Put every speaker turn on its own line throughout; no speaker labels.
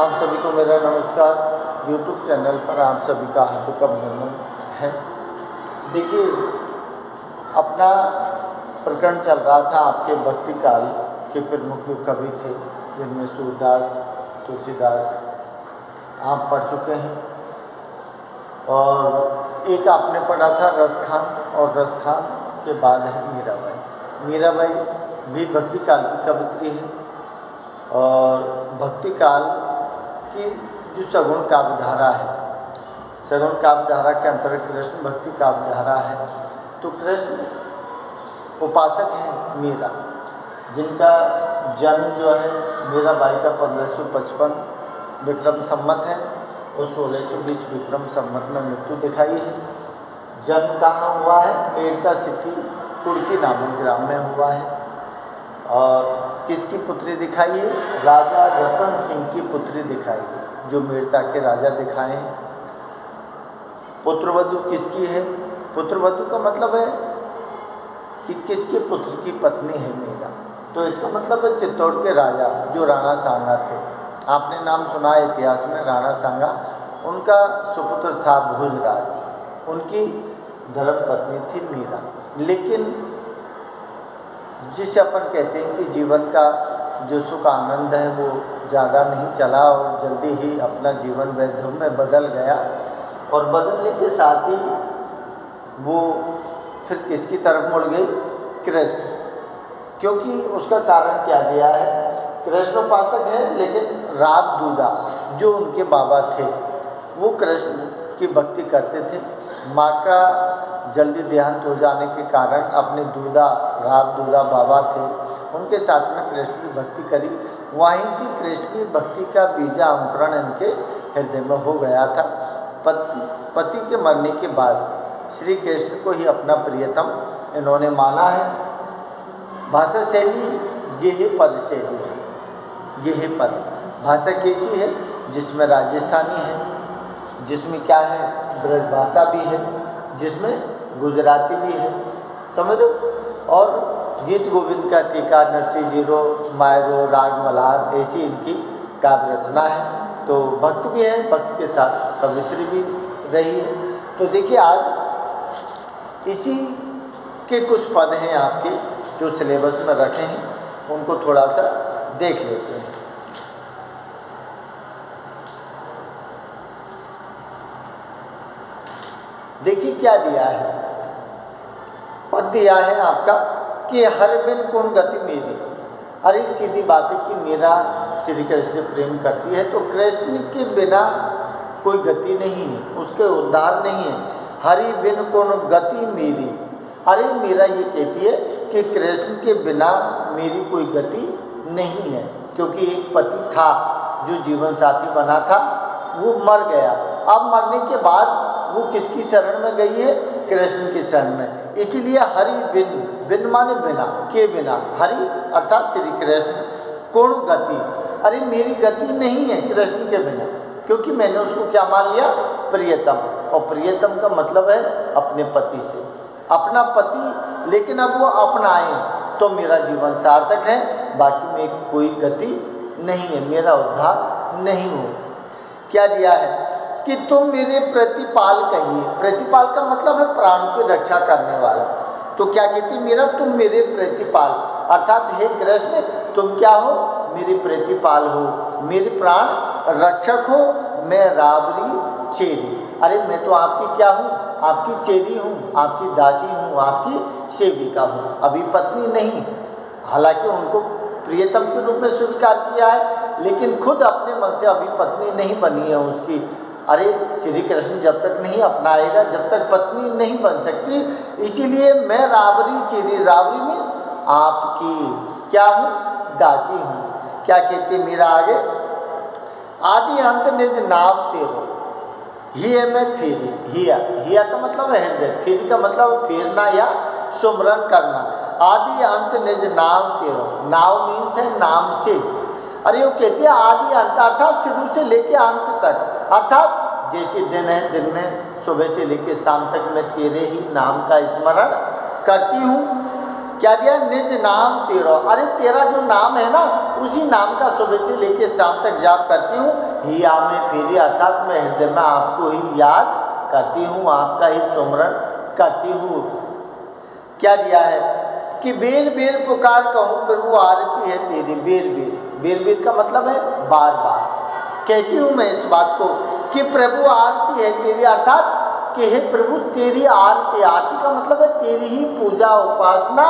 आप सभी को मेरा नमस्कार। YouTube चैनल पर आप सभी का हार्दिक अभिनंदन है। देखिए, अपना प्रकरण चल रहा था आपके भक्ति काल के प्रमुख जो कवि थे, जिनमें सूरदास, तुलसीदास आप पढ़ चुके हैं, और एक आपने पढ़ा था रसखान, और रसखान के बाद है मीराबाई। मीराबाई भी भक्ति काल की कवित्री है, और भक्ति काल की जो सगुण काव्यधारा है, सगुण काव्यधारा के अंतर्गत कृष्ण भक्ति काव्यधारा है। तो कृष्ण उपासक हैं मीरा, जिनका जन्म जो है मीराबाई का 1555 विक्रम संवत है और 1620 विक्रम संवत में मृत्यु दिखाई है। जन्म कहाँ हुआ है? मेड़ता सिटी कुड़की नामक ग्राम में हुआ है। और किसकी पुत्री दिखाई है? राजा रतन सिंह की पुत्री दिखाई है, जो मेड़ता के राजा दिखाए हैं। पुत्रवधु किसकी है? पुत्रवधु का मतलब है कि किसके पुत्र की पत्नी है मीरा। तो इसका मतलब है चित्तौड़ के राजा जो राणा सांगा थे। आपने नाम सुना है इतिहास में, राणा सांगा। उनका सुपुत्र था भोजराज, उनकी धर्मपत्नी थी मीरा। लेकिन जिसे अपन कहते हैं कि जीवन का जो सुख आनंद है वो ज़्यादा नहीं चला और जल्दी ही अपना जीवन वैधव्य में बदल गया, और बदलने के साथ ही वो फिर किसकी तरफ मुड़ गई? कृष्ण। क्योंकि उसका कारण क्या दिया है? कृष्ण उपासक है, लेकिन राब दूदा जो उनके बाबा थे वो कृष्ण की भक्ति करते थे। माँ का जल्दी देहांत हो जाने के कारण अपने दूदा, राब दूदा बाबा थे, उनके साथ में कृष्ण की भक्ति करी। वहीं से कृष्ण की भक्ति का बीजा अंकुरण इनके हृदय में हो गया था। पति के मरने के बाद श्री कृष्ण को ही अपना प्रियतम इन्होंने माना है। भाषा शैली गेहे पद शैली है। गेहे पद भाषा कैसी है? जिसमें राजस्थानी है, जिसमें क्या है ब्रज भाषा भी है, जिसमें गुजराती भी है, समझो। और गीत गोविंद का टीका, नरसी जीरो, मायरो, राग मल्हार, ऐसी इनकी काव्य रचना है। तो भक्त भी है, भक्त के साथ कवित्री भी रही है। तो देखिए, आज इसी के कुछ पद हैं आपके जो सिलेबस में रखे हैं, उनको थोड़ा सा देख लेते हैं। देखिए क्या दिया है, पद दिया है आपका कि हर बिन कौन गति मेरी। अरे सीधी बात है कि मेरा श्री कृष्ण से प्रेम करती है, तो कृष्ण के बिना कोई गति नहीं है, उसके उद्धार नहीं है। हरि बिन कौन गति मेरी। अरे मीरा ये कहती है कि कृष्ण के बिना मेरी कोई गति नहीं है, क्योंकि एक पति था जो जीवन साथी बना था, वो मर गया। अब मरने के बाद वो किसकी शरण में गई है? कृष्ण की शरण में। इसीलिए हरि बिन, बिन माने बिना, के बिना, हरि अर्थात श्री कृष्ण, कौन गति। अरे मेरी गति नहीं है कृष्ण के बिना, क्योंकि मैंने उसको क्या मान लिया? प्रियतम। और प्रियतम का मतलब है अपने पति से, अपना पति। लेकिन अब वो अपनाए तो मेरा जीवन सार्थक है, बाकी में कोई गति नहीं है, मेरा उद्धार नहीं हो। क्या दिया है कि तुम मेरे प्रतिपाल कहिए। प्रतिपाल का मतलब है प्राण की रक्षा करने वाला। तो क्या कहती मेरा? तुम मेरे प्रतिपाल, अर्थात हे कृष्ण तुम क्या हो? मेरे प्रतिपाल हो, मेरे प्राण रक्षक हो। मैं राबरी चेरी। अरे मैं तो आपकी क्या हूँ? आपकी चेरी हूँ, आपकी दासी हूँ, आपकी सेविका हूँ, अभी पत्नी नहीं। हालांकि उनको प्रियतम के रूप में स्वीकार किया है, लेकिन खुद अपने मन से अभी पत्नी नहीं बनी है उसकी। अरे श्री कृष्ण जब तक नहीं अपनाएगा, जब तक पत्नी नहीं बन सकती। इसीलिए मैं राबरी चेरी, राबरी मीन्स आपकी क्या हूँ? दासी हूँ। क्या कहते मेरा आगे? आदि अंत निज नाव तेरो, हिया मैं फेरी। हिया, हिया का मतलब है हृदय, फेरी का मतलब फेरना या सुमरन करना। आदि अंत निज नाव तेरो, नाव मीन्स है नाम से। अरे वो कहते हैं आदि अंत, अर्थात शुरू से लेके अंत तक, अर्थात जैसे दिन है, दिन में सुबह से लेके शाम तक मैं तेरे ही नाम का स्मरण करती हूँ। क्या दिया? निज नाम तेरा। अरे तेरा जो नाम है ना, उसी नाम का सुबह से लेके शाम तक जाप करती हूँ। ही आमे फेरी, अर्थात मैं हृदय में आपको ही याद करती हूँ, आपका ही सुमरण करती हूँ। क्या दिया है कि बेर बेर पुकार कहूँ प्रभु आरती है तेरी, बेर बेर, बेर बेर का मतलब है बार बार कहती हूँ मैं इस बात को कि प्रभु आरती है तेरी, अर्थात कि हे प्रभु तेरी आरती, आरती का मतलब है तेरी ही पूजा उपासना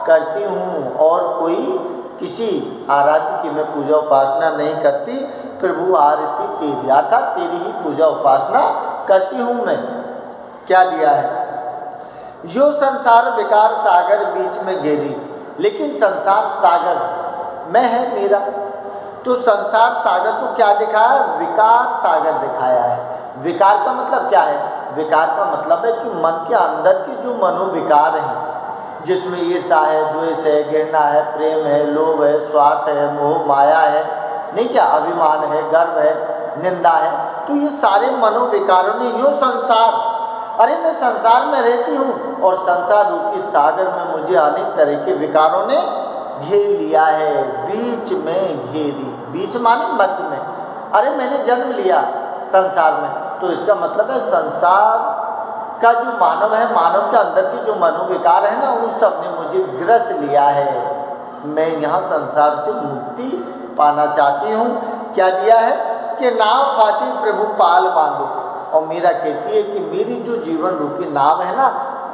करती हूँ, और कोई किसी आराध्य की मैं पूजा उपासना नहीं करती। प्रभु आरती तेरी, अर्थात तेरी ही पूजा उपासना करती हूँ मैं। क्या दिया है, यो संसार विकार सागर बीच में घेरी, लेकिन संसार सागर मैं है मेरा, तो संसार सागर को क्या दिखाया, विकार सागर दिखाया है। विकार का मतलब क्या है, विकार का मतलब है कि मन के अंदर के जो मनोविकार हैं, जिसमें ईर्षा है, द्वेष है, घृणा है, प्रेम है, लोभ है, स्वार्थ है, मोह माया है, नहीं क्या, अभिमान है, गर्व है, निंदा है, तो ये सारे मनोविकारों ने यो संसार, अरे मैं संसार में रहती हूँ और संसार रूपी सागर में मुझे अनेक तरह के विकारों ने घेर लिया है, बीच में घेरी, बीच माने मध्य में। अरे मैंने जन्म लिया संसार में, तो इसका मतलब है संसार का जो मानव है, मानव के अंदर के जो मनोविकार है ना, उन सब ने मुझे ग्रस लिया है। मैं यहाँ संसार से मुक्ति पाना चाहती हूँ। क्या दिया है कि नाव फाटी प्रभु पाल बांधो, और मीरा कहती है कि मेरी जो जीवन रूपी नाव है ना,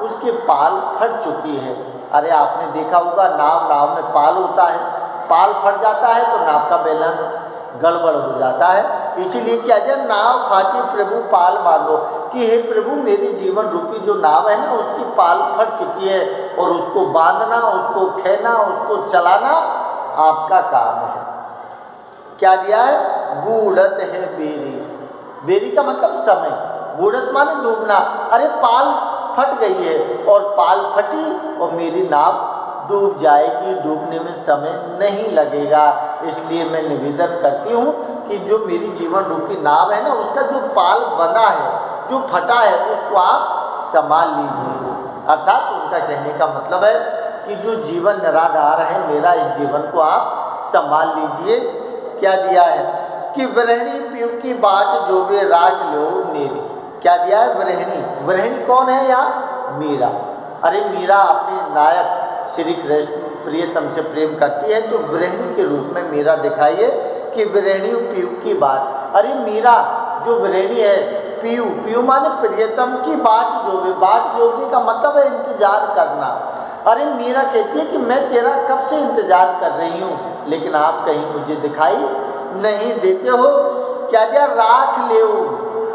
उसके पाल फट चुकी है। अरे आपने देखा होगा नाव में पाल होता है, पाल फट जाता है तो नाव का बैलेंस गड़बड़ हो जाता है। इसीलिए क्या है, नाव फाटी प्रभु पाल बांधो, कि हे प्रभु मेरी जीवन रूपी जो नाव है ना, उसकी पाल फट चुकी है, और उसको बांधना, उसको खेना, उसको चलाना आपका काम है। क्या दिया है, बूढ़त है बेरी, बेरी का मतलब समय, बूढ़त माने डूबना। अरे पाल फट गई है और पाल फटी और मेरी नाव डूब जाएगी, डूबने में समय नहीं लगेगा। इसलिए मैं निवेदन करती हूँ कि जो मेरी जीवन रूपी नाव है ना, उसका जो पाल बंधा है, जो फटा है, उसको आप संभाल लीजिए। अर्थात उनका कहने का मतलब है कि जो जीवन निराधार है मेरा, इस जीवन को आप संभाल लीजिए। क्या दिया है कि वृहणी पीयू की बाट जो वे राख लो मेरी। क्या दिया है, वृहणी, वृहणी कौन है यहाँ, मीरा। अरे मीरा अपने नायक श्री कृष्ण प्रियतम से प्रेम करती है, तो वृहणी के रूप में मीरा दिखाइए कि वृहणी पीयू की बाट। अरे मीरा जो वृहणी है, पीयू, पीयू माने प्रियतम की बाट जोगे, बाट जोगने का मतलब है इंतजार करना। अरे मीरा कहती है कि मैं तेरा कब से इंतजार कर रही हूँ, लेकिन आप कहीं मुझे दिखाई नहीं देते हो। क्या दिया, राख ले,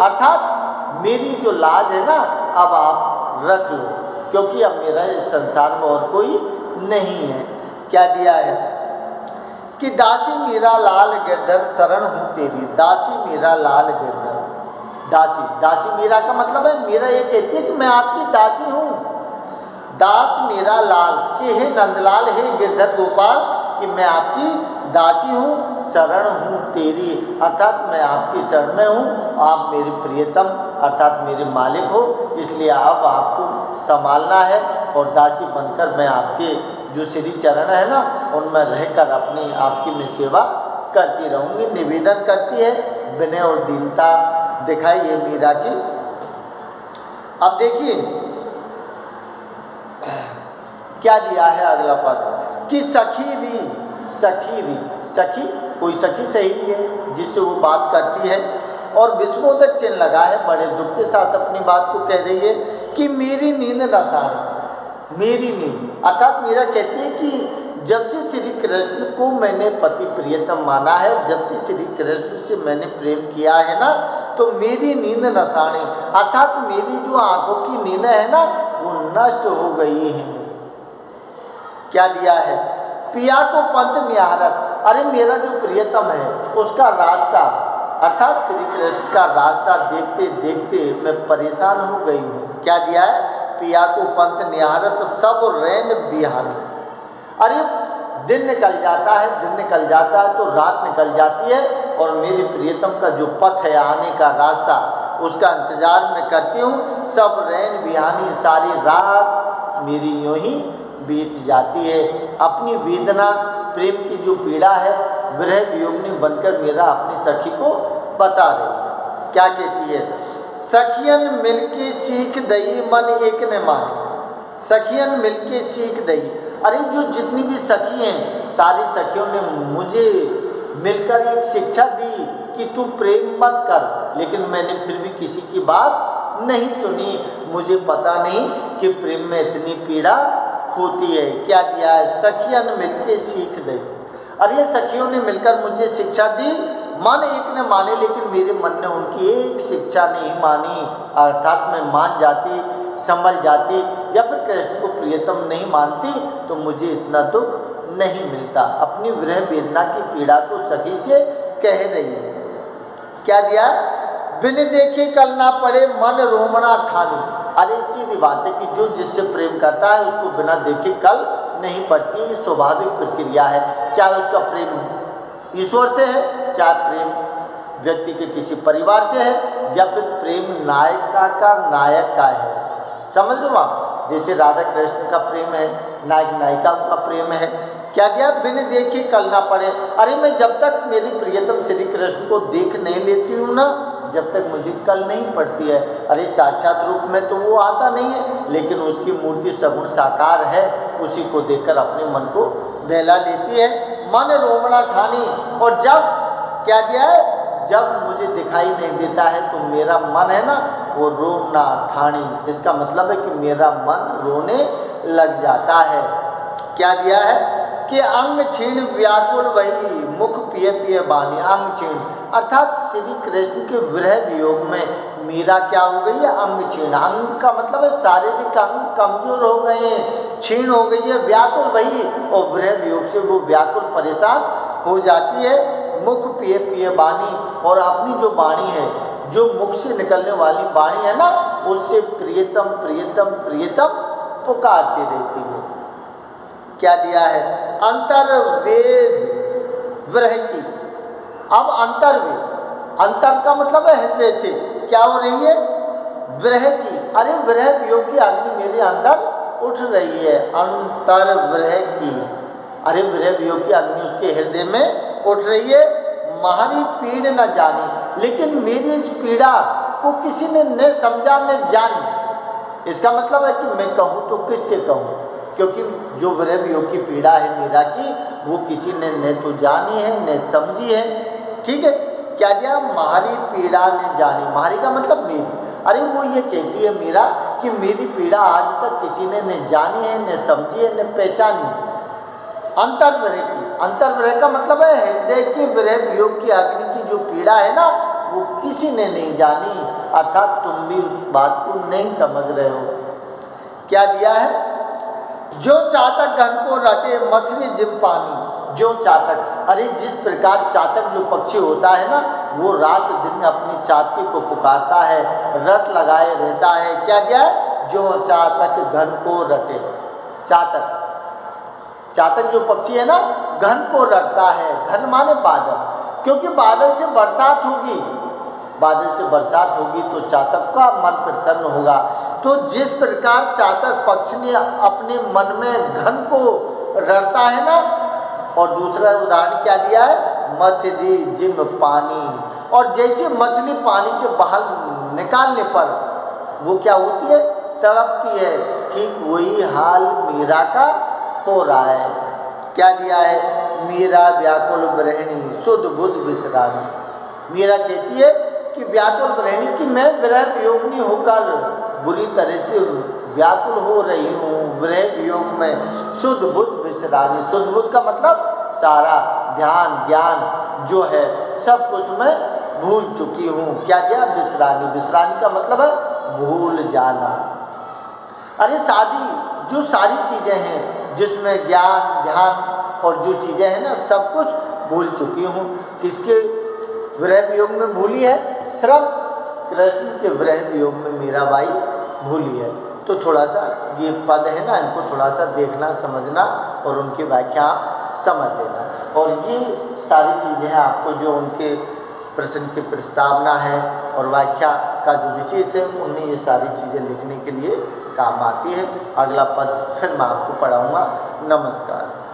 अर्थात मेरी जो लाज है ना, अब आप रख लो, क्योंकि अब मेरा इस संसार में और कोई नहीं है। क्या दिया है कि दासी मीरा लाल गिरधर शरण हूँ तेरी, दासी मीरा लाल गिरधर, दासी, दासी मीरा का मतलब है, मीरा ये कहती है कि मैं आपकी दासी हूँ। दास मीरा लाल, कि हे नंदलाल, हे गिरधर गोपाल, कि मैं आपकी दासी हूँ, शरण हूँ तेरी, अर्थात मैं आपकी शरण में हूँ, आप मेरे प्रियतम अर्थात मेरे मालिक हो, इसलिए अब आपको संभालना है, और दासी बनकर मैं आपके जो श्री चरण है ना, उनमें रहकर अपनी आपकी मैं सेवा करती रहूँगी। निवेदन करती है, विनय और दीनता दिखाई है मीरा की। अब देखिए क्या दिया है अगला पद, कि सखी री, सखी री, सखी कोई सखी सहेली है जिससे वो बात करती है, और विस्मोदक चिन्ह लगा है, बड़े दुख के साथ अपनी बात को कह रही है कि मेरी नींद न साड़ी, मेरी नींद, अर्थात मीरा कहती है कि जब से श्री कृष्ण को मैंने पति प्रियतम माना है, जब से श्री कृष्ण से मैंने प्रेम किया है ना, तो मेरी नींद नसानी, अर्थात मेरी जो आंखों की नींद है ना, वो नष्ट हो गई है। क्या दिया है, पिया को पंथ निहारत, अरे मेरा जो प्रियतम है उसका रास्ता, अर्थात श्री कृष्ण का रास्ता देखते देखते मैं परेशान हो गई हूँ। क्या दिया है, पिया को पंथ निहारत सब रैन बिहारी, अरे दिन निकल जाता है, दिन निकल जाता है तो रात निकल जाती है, और मेरे प्रियतम का जो पथ है आने का रास्ता, उसका इंतजार मैं करती हूँ। सब रैन बिहानी, सारी रात मेरी यूँ ही बीत जाती है। अपनी वेदना, प्रेम की जो पीड़ा है, विरह वियोग ने बनकर मेरा अपनी सखी को बता रही है। क्या कहती है? सखियन मिलके सीख दई मन एक न माने। सखियन मिलके सीख दई। अरे जो जितनी भी सखी हैं, सारी सखियों ने मुझे मिलकर एक शिक्षा दी कि तू प्रेम मत कर, लेकिन मैंने फिर भी किसी की बात नहीं सुनी। मुझे पता नहीं कि प्रेम में इतनी पीड़ा होती है। क्या दिया है? सखियन मिलके सीख दई। और ये सखियों ने मिलकर मुझे शिक्षा दी, मन एक ने माने, लेकिन मेरे मन ने उनकी एक शिक्षा नहीं मानी। अर्थात मैं मान जाती, संभल जाती, या फिर कृष्ण को प्रियतम नहीं मानती तो मुझे इतना दुख नहीं मिलता। अपनी विरह वेदना की पीड़ा को सखी से कह रही है। क्या दिया? बिन देखे कल ना पड़े मन रोमना ठानी। अरे सीधी बात है कि जो जिससे प्रेम करता है उसको बिना देखे कल नहीं पड़ती। ये स्वाभाविक प्रक्रिया है, चाहे उसका प्रेम ईश्वर से है, चाहे प्रेम व्यक्ति के किसी परिवार से है, या फिर प्रेम नायिका का नायक का है। समझ लो आप, जैसे राधा कृष्ण का प्रेम है, नायक नायिका का प्रेम है। क्या दिया? बिन देखे कल ना पड़े। अरे मैं जब तक मेरी प्रियतम श्री कृष्ण को देख नहीं लेती हूँ ना, जब तक मुझे कल नहीं पड़ती है। अरे साक्षात रूप में तो वो आता नहीं है, लेकिन उसकी मूर्ति सगुण साकार है, उसी को देखकर अपने मन को बहला लेती है। मन रोमना ठानी। और जब क्या दिया है? जब मुझे दिखाई नहीं देता है तो मेरा मन है ना, वो रोना ठानी। इसका मतलब है कि मेरा मन रोने लग जाता है। क्या दिया है? कि अंग छीण व्याकुल वही मुख पिए पिए बानी। अंग छीण अर्थात श्री कृष्ण के विरह वियोग में मीरा क्या हो गई है? अंग छीण। अंग का मतलब है शारीरिक अंग कमजोर हो गए हैं, छीण हो गई है, व्याकुल वही, और विरह वियोग से वो व्याकुल परेशान हो जाती है। मुख पिए पिए बानी, और अपनी जो वाणी है, जो मुख से निकलने वाली वाणी है ना, उससे प्रियतम प्रियतम प्रियतम पुकारती रहती है। क्या दिया है? अंतर्वेद विरह की। अब अंतर्वेद, अंतर का मतलब है हृदय से क्या हो रही है? विरह की। अरे विरह वियोग की अग्नि मेरे अंदर उठ रही है। अंतर विरह की। अरे विरह वियोग की अग्नि उसके हृदय में उठ रही है। मारी पीड़ न जानी, लेकिन मेरी इस पीड़ा को किसी ने न समझा न जानी। इसका मतलब है कि मैं कहूँ तो किससे कहूँ, क्योंकि जो विरह वियोग की पीड़ा है मीरा की, वो किसी ने न तो जानी है न समझी है। ठीक है? क्या दिया? मारी पीड़ा ने जानी। मारी का मतलब मेरी। अरे वो ये कहती है मीरा कि मेरी पीड़ा आज तक किसी ने न जानी है, न समझी है, न पहचानी। अंतर्विरह की। अंतर्विरह का मतलब है हृदय की विरह वियोग की अग्नि की जो पीड़ा है ना, वो किसी ने नहीं जानी। अर्थात तुम भी उस बात को नहीं समझ रहे हो। क्या दिया है? जो चातक घन को रटे मछली जिम पानी। जो चातक, अरे जिस प्रकार चातक जो पक्षी होता है ना, वो रात दिन अपनी चातकी को पुकारता है, रट लगाए रहता है। क्या दिया है? जो चातक घन को रटे। चातक, चातक जो पक्षी है ना, घन को रटता है। घन माने बादल, क्योंकि बादल से बरसात होगी, बादल से बरसात होगी तो चातक का मन प्रसन्न होगा। तो जिस प्रकार चातक पक्षी ने अपने मन में घन को रटता है ना, और दूसरा उदाहरण क्या दिया है? मछली जिम पानी। और जैसे मछली पानी से बाहर निकालने पर वो क्या होती है? तड़पती है। ठीक वही हाल मीरा का हो रहा है। क्या दिया है? मीरा व्याकुल विरहिणी सुध बुध विसरानी। मीरा कहती है कि व्याकुल विरहिणी, कि मैं विरह वियोगिनी होकर बुरी तरह से व्याकुल हो रही हूँ विरह वियोग में। सुध बुध विसरानी। सुध बुध का मतलब सारा ध्यान ज्ञान जो है सब कुछ मैं भूल चुकी हूँ। क्या दिया? विसरानी। विसरानी का मतलब है भूल जाना। अरे शादी जो सारी चीज़ें हैं जिसमें ज्ञान ध्यान और जो चीज़ें हैं ना, सब कुछ भूल चुकी हूँ। किसके विरह वियोग में भूली है? सिर्फ कृष्ण के विरह वियोग में मीराबाई भूली है। तो थोड़ा सा ये पद है ना, इनको थोड़ा सा देखना समझना और उनकी व्याख्या समझ लेना। और ये सारी चीज़ें हैं आपको जो उनके प्रश्न की प्रस्तावना है और व्याख्या का जो विशेष है, उनमें ये सारी चीज़ें लिखने के लिए काम आती है। अगला पद फिर मैं आपको पढ़ाऊँगा। नमस्कार।